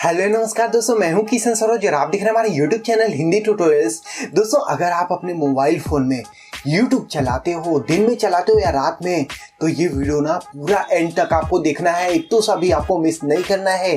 Hello नमस्कार दोस्तों, मैं हूं किसान सरोज और आप देख रहे हैं हमारे YouTube चैनल हिंदी ट्यूटोरियल्स। दोस्तों, अगर आप अपने मोबाइल फ़ोन में YouTube चलाते हो, दिन में चलाते हो या रात में, तो ये वीडियो ना पूरा एंड तक आपको देखना है। एक तो सभी आपको मिस नहीं करना है,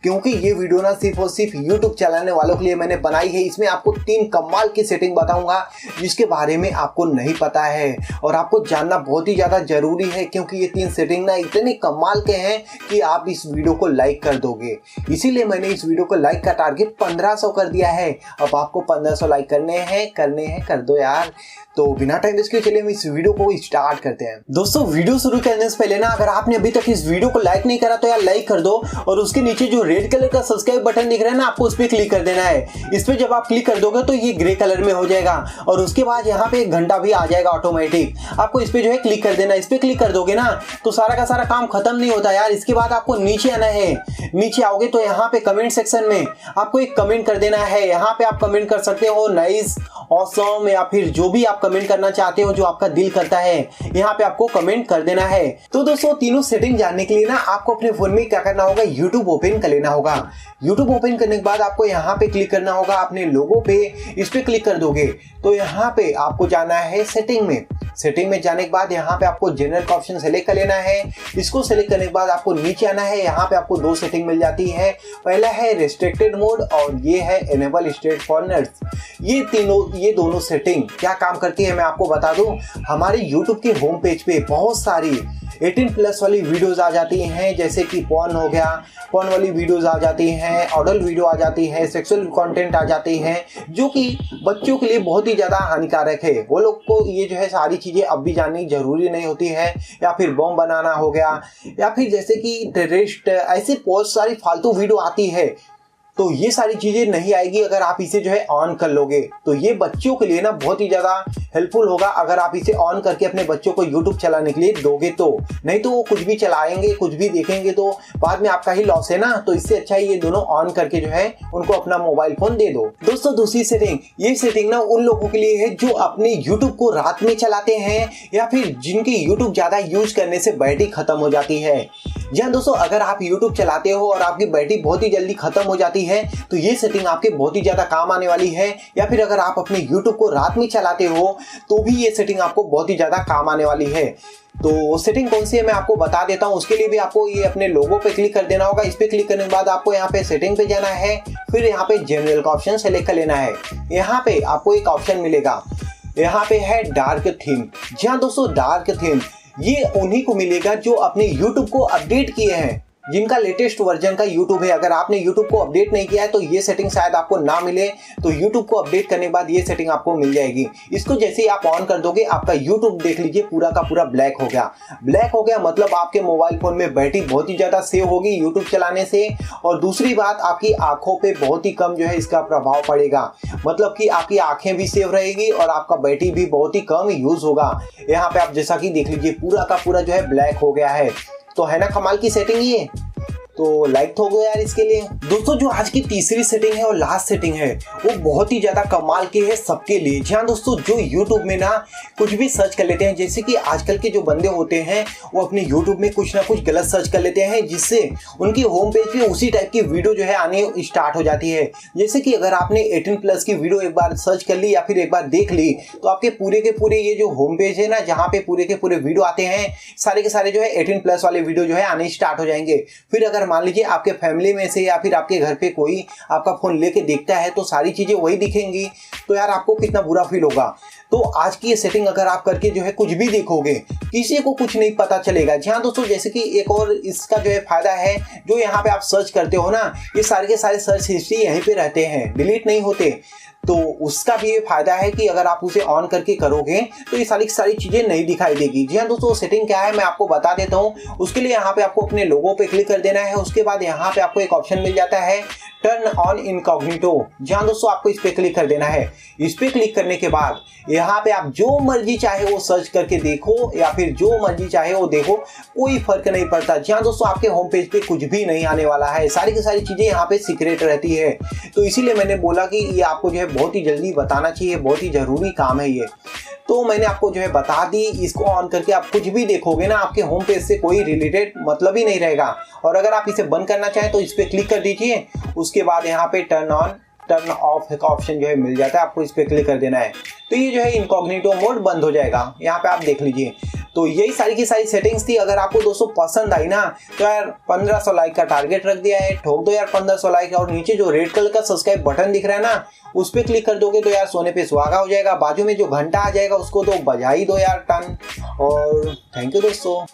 क्योंकि ये वीडियो ना सिर्फ और सिर्फ YouTube चलाने वालों के लिए मैंने बनाई है। इसमें आपको 3 कमाल की सेटिंग बताऊंगा जिसके बारे में आपको नहीं पता है और आपको जानना बहुत ही ज़्यादा ज़रूरी है, क्योंकि ये 3 सेटिंग ना इतने कमाल के हैं कि आप इस वीडियो को लाइक कर दोगे। इसीलिए मैंने इस वीडियो को लाइक का टारगेट 1500 कर दिया है। अब आपको 1500 लाइक करने हैं, कर दो यार। तो बिना टाइम वेस्ट किए चलिए हम इस वीडियो को स्टार्ट करते हैं। दोस्तों, वीडियो शुरू करने से पहले ना अगर आपने अभी तक इस वीडियो को लाइक नहीं करा तो यार लाइक कर दो और उसके नीचे जो रेड कलर का सब्सक्राइब बटन दिख रहा है ना, आपको उस पर क्लिक कर देना है। इस पर जब आप क्लिक कर दोगे तो ये ग्रे कलर में हो जाएगा और उसके बाद यहाँ पे एक घंटा भी आ जाएगा ऑटोमेटिक। आपको इस पे जो है क्लिक कर देना। इस पे क्लिक कर दोगे ना तो सारा का सारा काम खत्म नहीं होता यार। इसके बाद आपको नीचे आना है। नीचे आओगे तो यहाँ पे कमेंट सेक्शन में आपको एक कमेंट कर देना है। यहाँ पे आप कमेंट कर सकते हो नाइस, ऑसम या फिर जो भी आप कमेंट करना चाहते हो, जो आपका दिल करता है, यहाँ पे आपको कमेंट कर देना है। तो दोस्तों, तीनों सेटिंग जानने के लिए ना आपको अपने फोन में क्या करना होगा, YouTube ओपन कर लेना होगा। YouTube ओपन करने के बाद आपको यहाँ पे क्लिक करना होगा अपने लोगो पे। इस पे क्लिक कर दोगे तो यहाँ पे आपको जाना है सेटिंग में। सेटिंग में जाने के बाद यहाँ पे आपको जनरल का ऑप्शन सेलेक्ट कर लेना है। इसको सेलेक्ट करने के बाद आपको नीचे आना है। यहाँ पे आपको 2 सेटिंग मिल जाती है। पहला है रिस्ट्रिक्टेड मोड और ये है एनेबल स्टेट फॉर नर्स। ये दोनों सेटिंग क्या काम करती है मैं आपको बता दूं। हमारे YouTube के होम पेज पे बहुत सारी 18+ वाली वीडियोस आ जाती हैं, जैसे कि पॉर्न हो गया, पॉर्न वाली वीडियोस आ जाती हैं, ऑडल वीडियो आ जाती है, सेक्सुअल कंटेंट आ जाती हैं, जो कि बच्चों के लिए बहुत ही ज़्यादा हानिकारक है। वो लोग को ये जो है सारी चीज़ें अब भी जाननी जरूरी नहीं होती है। या फिर बम बनाना हो गया, या फिर जैसे कि टेररिस्ट, ऐसे बहुत सारी फालतू वीडियो आती है। तो ये सारी चीज़ें नहीं आएगी अगर आप इसे जो है ऑन कर लोगे। तो ये बच्चों के लिए ना बहुत ही ज़्यादा हेल्पफुल होगा अगर आप इसे ऑन करके अपने बच्चों को YouTube चलाने के लिए दोगे तो। नहीं तो वो कुछ भी चलाएंगे, कुछ भी देखेंगे तो बाद में आपका ही लॉस है ना। तो इससे अच्छा ये दोनों ऑन करके जो है उनको अपना मोबाइल फोन दे दो। दोस्तों, दूसरी सेटिंग, ये सेटिंग ना उन लोगों के लिए है जो अपने YouTube को रात में चलाते हैं या फिर जिनकी YouTube ज़्यादा यूज करने से बैटरी खत्म हो जाती है। जी हाँ दोस्तों, अगर आप YouTube चलाते हो और आपकी बैटरी बहुत ही जल्दी खत्म हो जाती है तो ये सेटिंग आपके बहुत ही ज़्यादा काम आने वाली है। या फिर अगर आप अपने YouTube को रात में चलाते हो तो भी ये सेटिंग आपको बहुत ही ज़्यादा काम आने वाली है। तो सेटिंग कौन सी है मैं आपको बता देता हूँ। उसके लिए भी आपको ये अपने लोगो पे क्लिक कर देना होगा। इस पे क्लिक करने के बाद आपको यहाँ पे सेटिंग पे जाना है, फिर यहाँ पे जनरल का ऑप्शन सेलेक्ट कर लेना है। यहाँ पे आपको एक ऑप्शन मिलेगा, यहाँ पे है डार्क थीम। जी हाँ दोस्तों, डार्क थीम ये उन्हीं को मिलेगा जो अपने YouTube को अपडेट किए हैं, जिनका लेटेस्ट वर्जन का YouTube है। अगर आपने YouTube को अपडेट नहीं किया है तो ये सेटिंग शायद आपको ना मिले। तो YouTube को अपडेट करने के बाद ये सेटिंग आपको मिल जाएगी। इसको जैसे ही आप ऑन कर दोगे आपका YouTube देख लीजिए पूरा का पूरा ब्लैक हो गया। ब्लैक हो गया मतलब आपके मोबाइल फोन में बैटरी बहुत ही ज़्यादा सेव होगी YouTube चलाने से। और दूसरी बात, आपकी आंखों पे बहुत ही कम जो है इसका प्रभाव पड़ेगा, मतलब कि आपकी आंखें भी सेव रहेगी और आपका बैटरी भी बहुत ही कम यूज़ होगा। यहाँ पे आप जैसा कि देख लीजिए पूरा का पूरा जो है ब्लैक हो गया है। तो है ना कमाल की सेटिंग ये। तो लाइक हो गया यार इसके लिए। दोस्तों, जो आज की तीसरी सेटिंग है और लास्ट सेटिंग है वो बहुत ही ज़्यादा कमाल की है सबके लिए। जी हाँ दोस्तों, जो YouTube में ना कुछ भी सर्च कर लेते हैं, जैसे कि आजकल के जो बंदे होते हैं वो अपने YouTube में कुछ ना कुछ गलत सर्च कर लेते हैं, जिससे उनकी होम पेज पे उसी टाइप की वीडियो जो है आने स्टार्ट हो जाती है। जैसे कि अगर आपने 18+ की वीडियो एक बार सर्च कर ली या फिर एक बार देख ली तो आपके पूरे के पूरे ये जो होम पेज है ना, जहाँ पे पूरे के पूरे वीडियो आते हैं, सारे के सारे जो है 18+ वाले वीडियो जो है आने स्टार्ट हो जाएंगे। फिर अगर मान लीजिए आपके फैमिली में से या फिर आपके घर पे कोई आपका फोन लेके देखता है तो सारी चीजें वही दिखेंगी, तो यार आपको कितना बुरा फील होगा। तो आज की ये सेटिंग अगर आप करके जो है कुछ भी देखोगे, किसी को कुछ नहीं पता चलेगा। जी हाँ दोस्तों, जैसे कि एक और इसका जो है फायदा है, जो यहाँ पे आप सर्च करते हो ना, ये सारे के सारे सर्च हिस्ट्री यहीं पे रहते हैं, डिलीट नहीं होते। तो उसका भी ये फायदा है कि अगर आप उसे ऑन करके करोगे तो ये सारी की सारी चीज़ें नहीं दिखाई देगी। जी हाँ दोस्तों, सेटिंग क्या है मैं आपको बता देता हूँ। उसके लिए यहाँ पे आपको अपने लोगो पे क्लिक कर देना है। उसके बाद यहाँ पे आपको एक ऑप्शन मिल जाता है टर्न ऑन इनकॉग्निटो। जी हाँ दोस्तों, आपको इस पे क्लिक कर देना है। इस पे क्लिक करने के बाद यहाँ पे आप जो मर्जी चाहे वो सर्च करके देखो या फिर जो मर्जी चाहे वो देखो, कोई फर्क नहीं पड़ता। जी हाँ दोस्तों, आपके होम पेज पे कुछ भी नहीं आने वाला है, सारी की सारी चीज़ें यहाँ पे सीक्रेट रहती है। तो इसीलिए मैंने बोला कि ये आपको जो है बहुत ही जल्दी बताना चाहिए, बहुत ही ज़रूरी काम है ये। तो मैंने आपको जो है बता दी। इसको ऑन करके आप कुछ भी देखोगे ना, आपके होम पेज से कोई रिलेटेड मतलब ही नहीं रहेगा। और अगर आप इसे बंद करना चाहें तो इस पर क्लिक कर दीजिए उसके बाद यहाँ पे टर्न ऑन टर्न ऑफ का ऑप्शन जो है मिल जाता है, आपको इस पर क्लिक कर देना है। तो ये जो है इनकॉग्निटो मोड बंद हो जाएगा, यहाँ पे आप देख लीजिए। तो यही सारी की सारी सेटिंग्स थी। अगर आपको दोस्तों पसंद आई ना तो यार 1500 लाइक का टारगेट रख दिया है, ठोक दो यार 1500 लाइक। और नीचे जो रेड कलर का सब्सक्राइब बटन दिख रहा है ना, उस पर क्लिक कर दोगे तो यार सोने पे सुहागा हो जाएगा। बाजू में जो घंटा आ जाएगा उसको तो बजा ही दो यार टन। और थैंक यू दोस्तों।